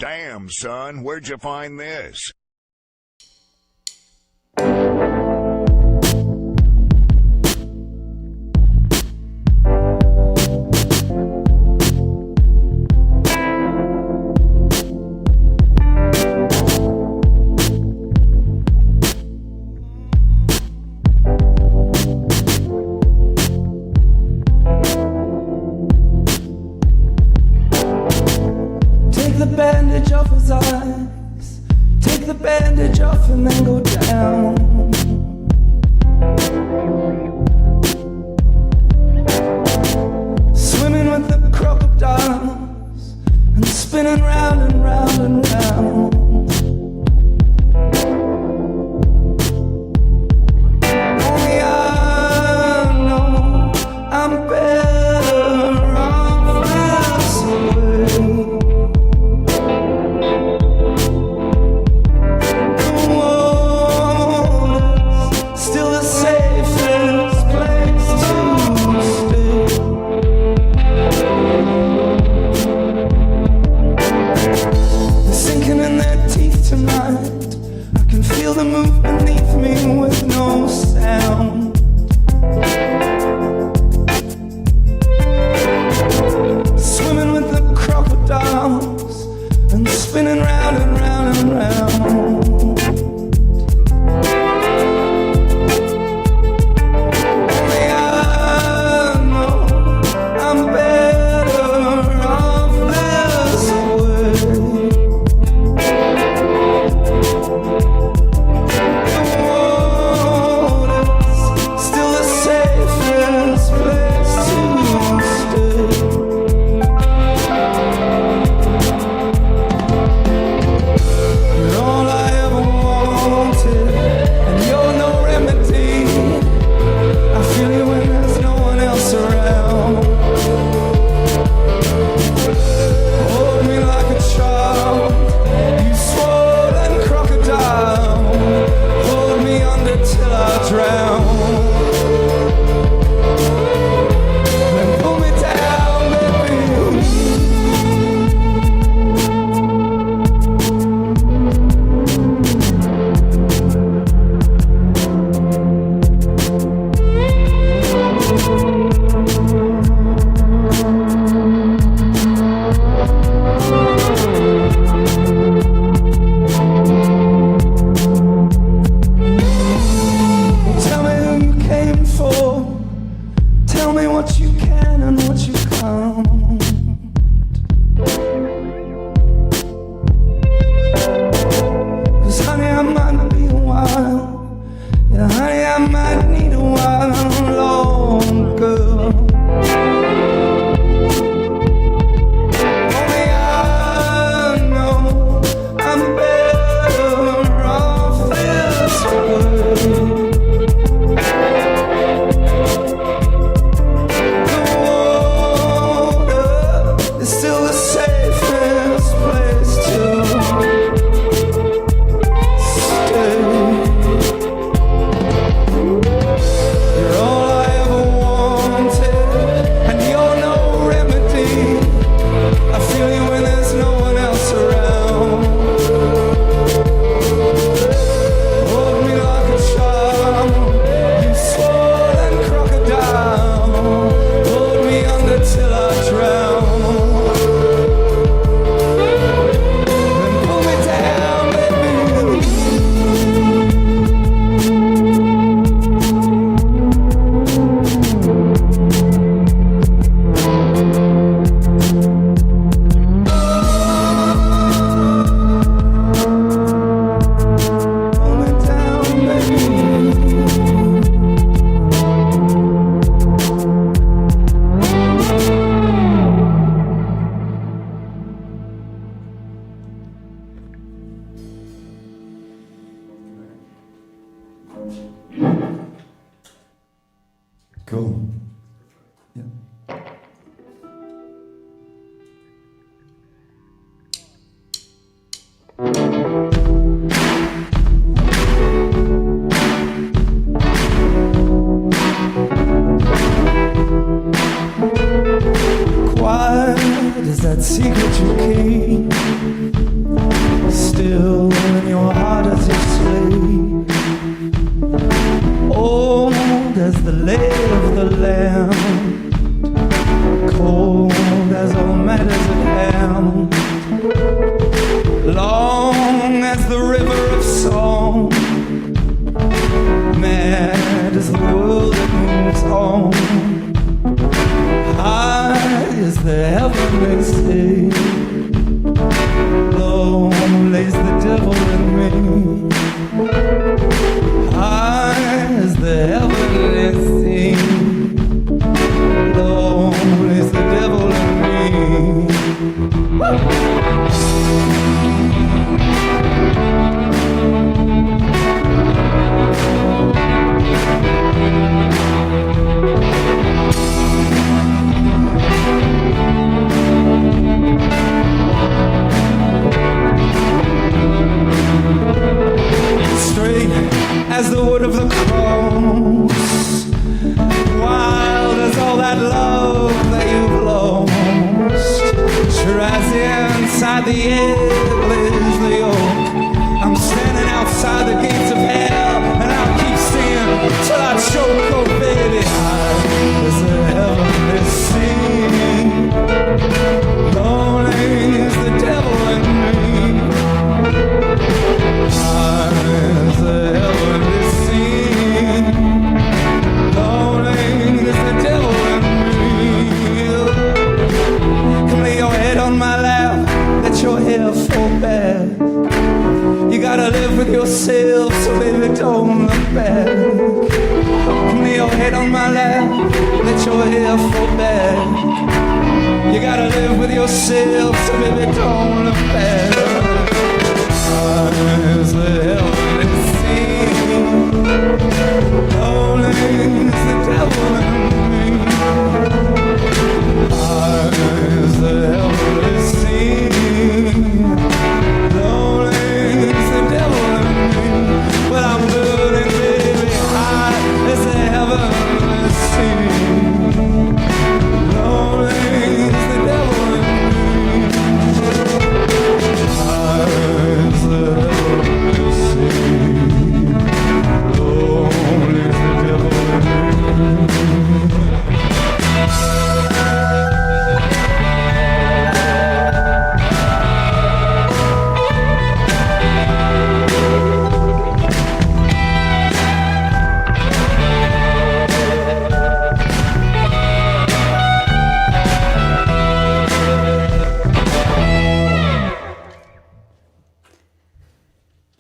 Damn, son, where'd you find this? Bandage off his eyes, take the bandage off and then go down. Swimming with the crocodiles and spinning round and round and round. Only I know I'm better off this way. Feel the move beneath me with no sound. Swimming with the crocodiles and spinning round and round and round. Only I know I'm better off this way. Tell me what you can and what you can't. Cause honey, I might be a while. Yeah, honey, I might need a while longer. Only I know I'm better off this way. Cool. Yeah. Quiet is that secret you keep. still in your heart as you sleep. Old as the lay of the land, cold as all matters at hand, long as the river of song, mad as the world that moves on, high as the heavenly sea, low lays the devil in me, high as the heavenly sea, low lays the devil in me. Woo! As the wood of the cross, wild as all that love that you've lost, sure as inside the air is the yoke. I'm standing outside the gates of hell, and I'll keep singing till I choke. Oh baby, high as the heavenly sea, lonely is the devil in me, high as the heavenly your hair fall back. You gotta live with yourself, so baby don't look back. Lay your head on my lap, let your hair fall back. You gotta live with yourself, so baby don't look back. As the heavenly sea, lonely is the devil in me. As the heavenly sea, lonely is the devil in me. But I'm burning, baby, high as the heavenly sea. Lonely is the devil in me. High as the heavenly sea. Lonely is the devil in me.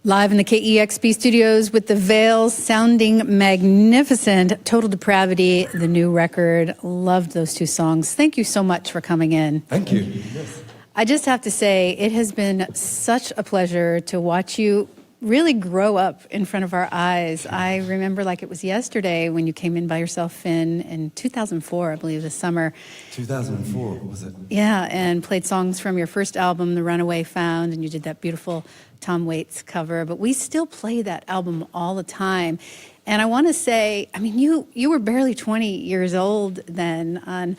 Live in the KEXP studios with the Veils, sounding magnificent. Total Depravity, the new record. Loved those two songs. Thank you so much for coming in. Thank you. Yes. I just have to say, it has been such a pleasure to watch you really grow up in front of our eyes. I remember like it was yesterday when you came in by yourself, Finn, in 2004, I believe, this summer. 2004, was it? Yeah, and played songs from your first album, The Runaway Found, and you did that beautiful Tom Waits cover. But we still play that album all the time. And I want to say, I mean, you were barely 20 years old then. And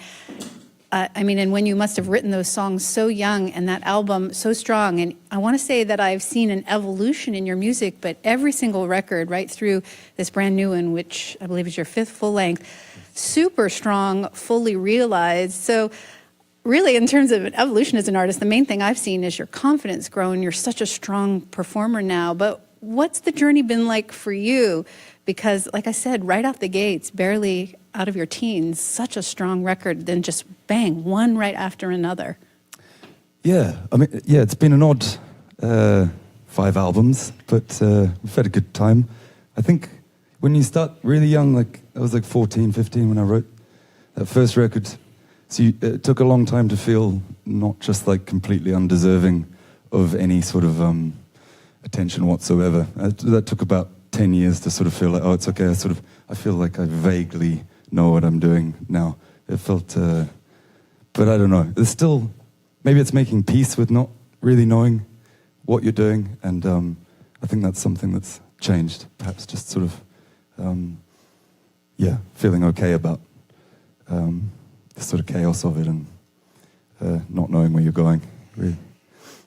when you must have written those songs so young and that album so strong. And I want to say that I've seen an evolution in your music, but every single record right through this brand new one, which I believe is your fifth full length, super strong, fully realized. So really, in terms of an evolution as an artist, the main thing I've seen is your confidence growing. You're such a strong performer now. But what's the journey been like for you? Because, like I said, right out the gates, barely out of your teens, such a strong record, then just bang, one right after another. Yeah, I mean, yeah, it's been an odd 5 albums, but we've had a good time. I think when you start really young, like I was like 14, 15 when I wrote that first record, so it took a long time to feel not just like completely undeserving of any sort of attention whatsoever. That took about 10 years to sort of feel like, oh, it's okay. I feel like I vaguely know what I'm doing now. It felt, but I don't know. There's still, maybe it's making peace with not really knowing what you're doing, and I think that's something that's changed. Perhaps just sort of, feeling okay about the sort of chaos of it and not knowing where you're going, really.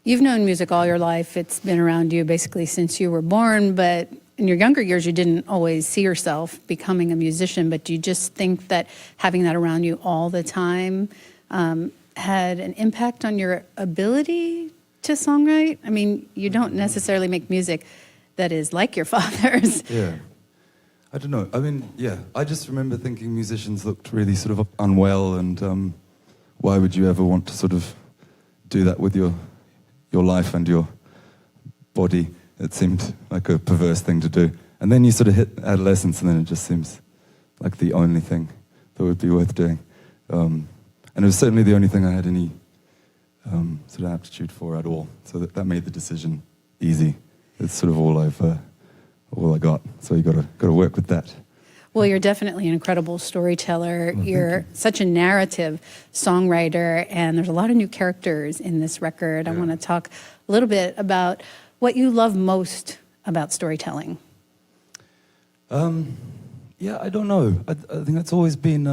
You've known music all your life. It's been around you basically since you were born, but in your younger years, you didn't always see yourself becoming a musician, but do you just think that having that around you all the time had an impact on your ability to songwrite? I mean, you don't necessarily make music that is like your father's. Yeah. I don't know. I mean, yeah, I just remember thinking musicians looked really sort of unwell, and why would you ever want to sort of do that with your life and your body? It seemed like a perverse thing to do. And then you sort of hit adolescence, and then it just seems like the only thing that would be worth doing. And it was certainly the only thing I had any sort of aptitude for at all. So that made the decision easy. It's sort of all I got. So you got to work with that. Well, you're definitely an incredible storyteller. Well, you're such a narrative songwriter, and there's a lot of new characters in this record. Yeah. I want to talk a little bit about what you love most about storytelling. Yeah, I don't know. I think that's always been...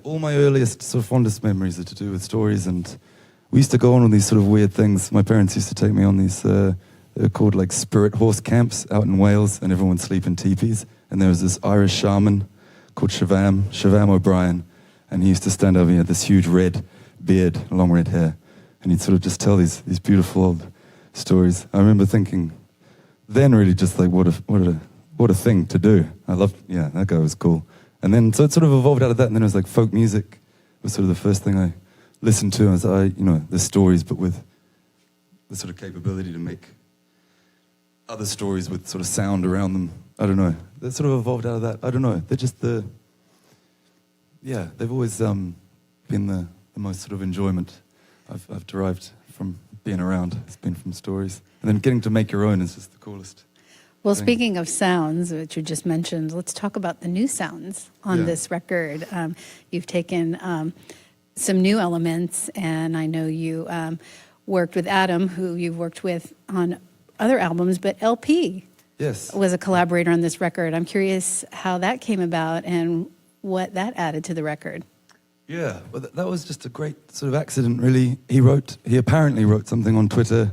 all my earliest sort of fondest memories are to do with stories, and we used to go on these sort of weird things. My parents used to take me on these... they're called like spirit horse camps out in Wales, and everyone would sleep in teepees. And there was this Irish shaman called Siobhan O'Brien, and he used to stand over, he had this huge red beard, long red hair, and he'd sort of just tell these beautiful old stories. I remember thinking then really just like what a thing to do. I loved, that guy was cool. And then so it sort of evolved out of that, and then it was like folk music was sort of the first thing I listened to. As the stories, but with the sort of capability to make other stories with sort of sound around them. I don't know. That sort of evolved out of that. I don't know. They're just they've always been the most sort of enjoyment I've derived from being around. It's been from stories. And then getting to make your own is just the coolest. Well, thing. speaking of sounds, which you just mentioned, let's talk about the new sounds on this record. You've taken some new elements, and I know you worked with Adam, who you've worked with on other albums, but LP was a collaborator on this record. I'm curious how that came about and what that added to the record. Yeah, well, that was just a great sort of accident, really. He apparently wrote something on Twitter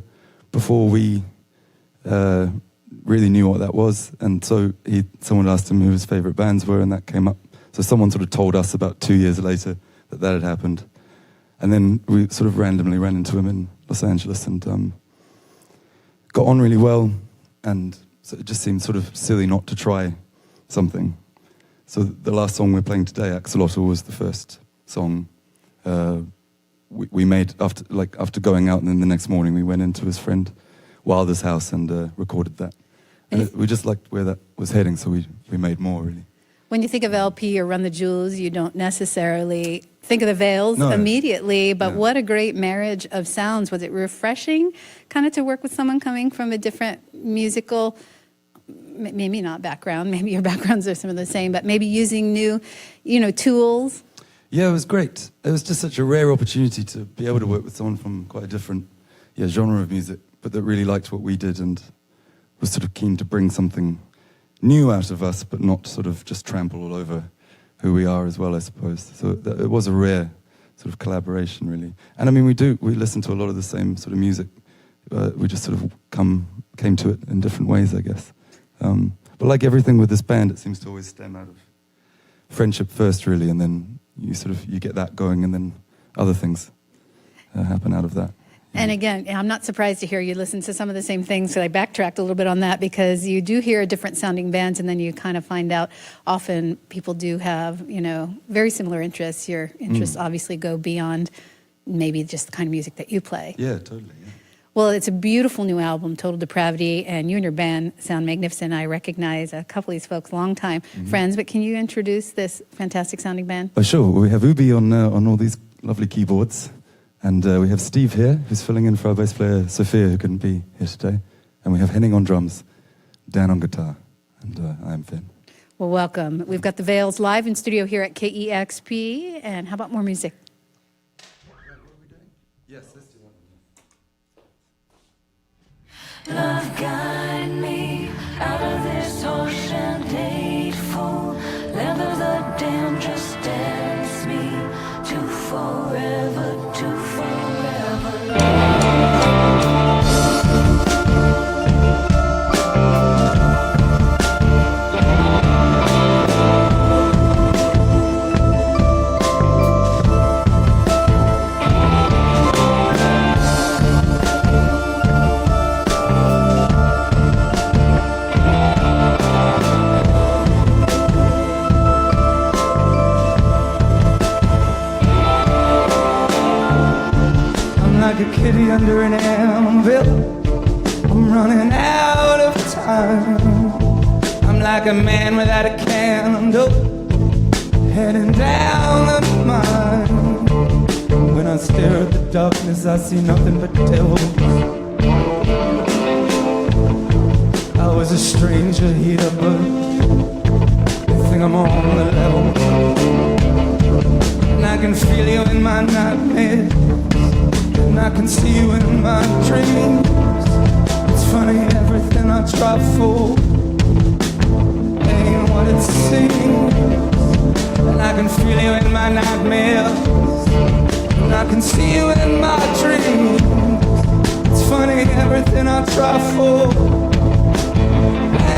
before we really knew what that was, and so someone asked him who his favourite bands were, and that came up. So someone sort of told us about 2 years later that had happened, and then we sort of randomly ran into him in Los Angeles and got on really well, and so it just seemed sort of silly not to try something. So the last song we're playing today, Axolotl, was the first song we made after going out, and then the next morning we went into his friend Wilder's house and recorded that. And we just liked where that was heading, so we made more, really. When you think of LP or Run the Jewels, you don't necessarily think of the Veils immediately, but what a great marriage of sounds. Was it refreshing kind of to work with someone coming from a different musical, maybe not background, maybe your backgrounds are some of the same, but maybe using new, tools? Yeah, it was great. It was just such a rare opportunity to be able to work with someone from quite a different genre of music, but that really liked what we did and was sort of keen to bring something new out of us, but not sort of just trample all over who we are as well, I suppose. So it was a rare sort of collaboration, really. And I mean, we listen to a lot of the same sort of music. We just sort of came to it in different ways, I guess. But like everything with this band, it seems to always stem out of friendship first, really, and then you get that going, and then other things happen out of that. And again, I'm not surprised to hear you listen to some of the same things, so I backtracked a little bit on that, because you do hear different sounding bands, and then you kind of find out often people do have, very similar interests. Your interests obviously go beyond maybe just the kind of music that you play. Yeah, totally, yeah. Well, it's a beautiful new album, Total Depravity, and you and your band sound magnificent. I recognize a couple of these folks, longtime friends, but can you introduce this fantastic sounding band? Oh, sure. We have Ubi on all these lovely keyboards. And we have Steve here, who's filling in for our bass player, Sophia, who couldn't be here today. And we have Henning on drums, Dan on guitar, and I'm Finn. Well, welcome. We've got the Veils live in studio here at KEXP. And how about more music? What are we doing? Yes, let's do that. Love guide me out of this ocean hateful. Never the dam just dance me to forever, to forever. like a kitty under an anvil. I'm running out of time. I'm like a man without a candle, heading down the mine. When I stare at the darkness, I see nothing but devils. I was a stranger here, but they think I'm on the level. And I can feel you in my nightmares, and I can see you in my dreams. It's funny, everything I try for ain't what it seems. And I can feel you in my nightmares, and I can see you in my dreams. It's funny, everything I try for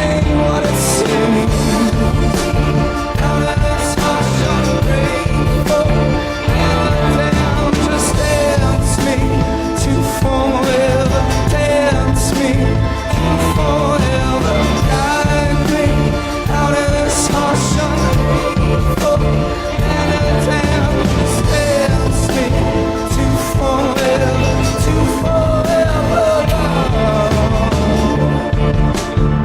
ain't what it seems. Out of this harsh ungrateful, down, just dance me to forever. Dance me to forever. Guide me out of this harsh ungrateful, down, just dance me to forever. To forever.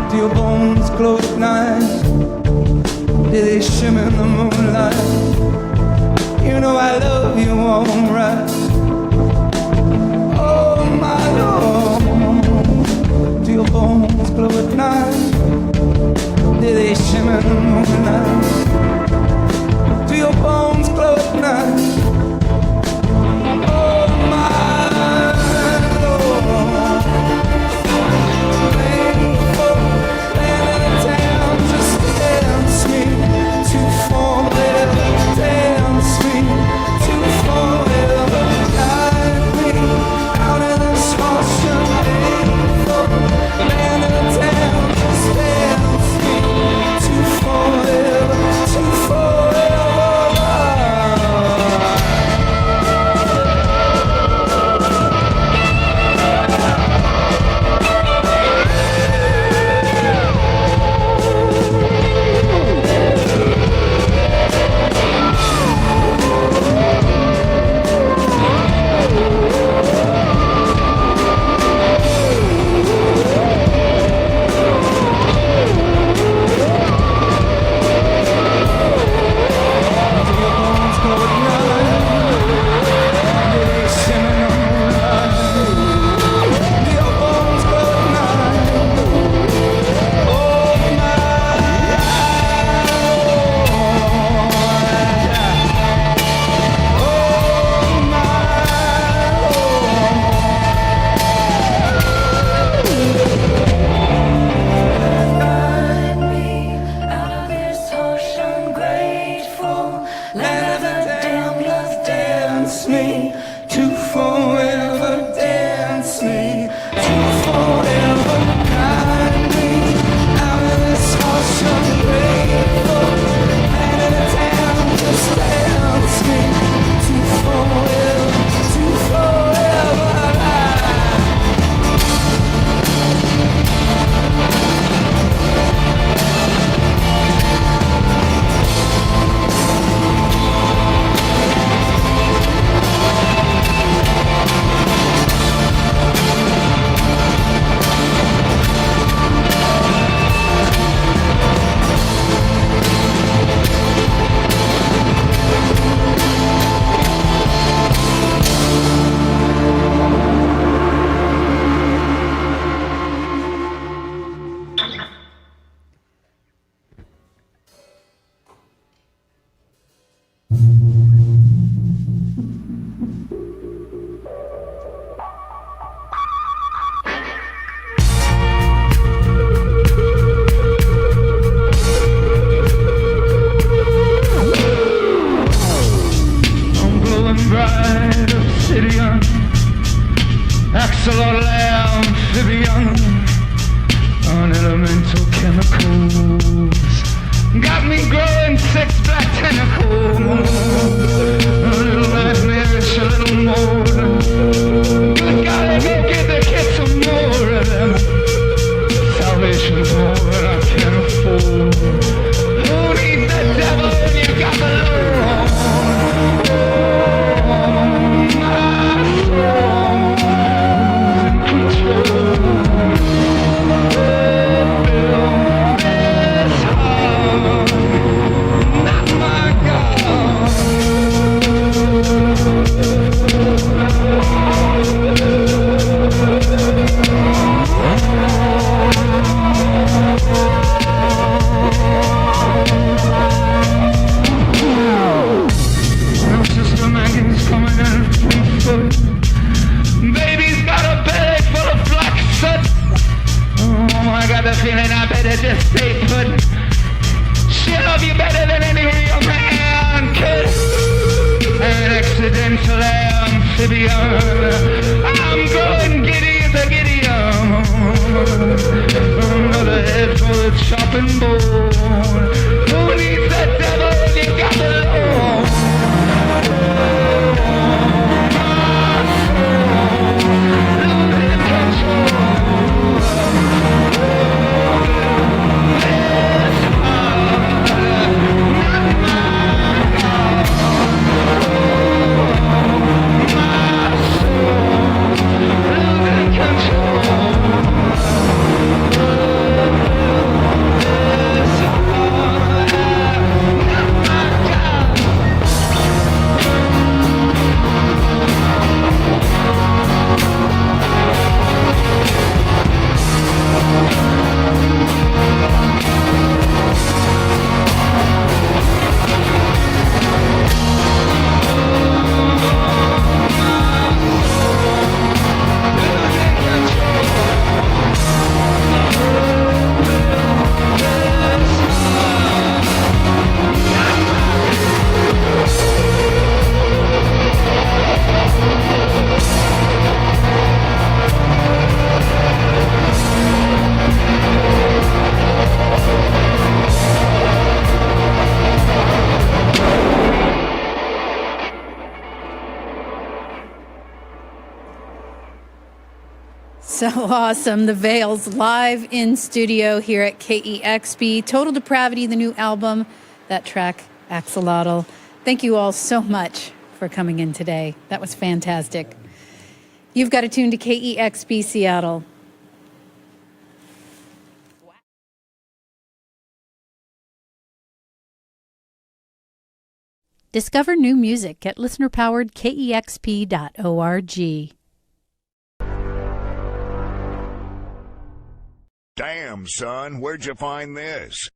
Do your bones glow at night? Do they shimmer in the moonlight? You know I love you alright. Oh my Lord. Do your bones glow at night? Do they shimmer in the moonlight? Do your bones glow at night? Oh my Lord. Faithful land of the town, just dance me to forever. Dance me to forever. Guide me out of this harsh and painful land of the town, just dance me to forever. To forever. Guide me out of this harsh ungrateful land of the damned. Love Dance me to forever. Dance me to forever. Guide me out of this harsh ungrateful land of the town. Just dance me to forever. To forever. I'm glowing bright, obsidian, axolotl, amphibian, unelemental chemicals got me growing 6 black tentacles. A little nightmarish, a little more. Good God, let me get the kids some more of them. Salvation's more than I can afford. Who needs the devil when you got the Lord? Oh, my soul. just stay put. She'll love you better than any real man could. An accidental amphibian. I'm growing giddy as a Gideon. Another head for the chopping board. Who needs the devil when you got the Lord? Losing control. So awesome. The Veils live in studio here at KEXP. Total Depravity, the new album. That track, Axolotl. Thank you all so much for coming in today. That was fantastic. You've got to tune to KEXP Seattle. Discover new music at listener-powered kexp.org. Damn, son, where'd you find this?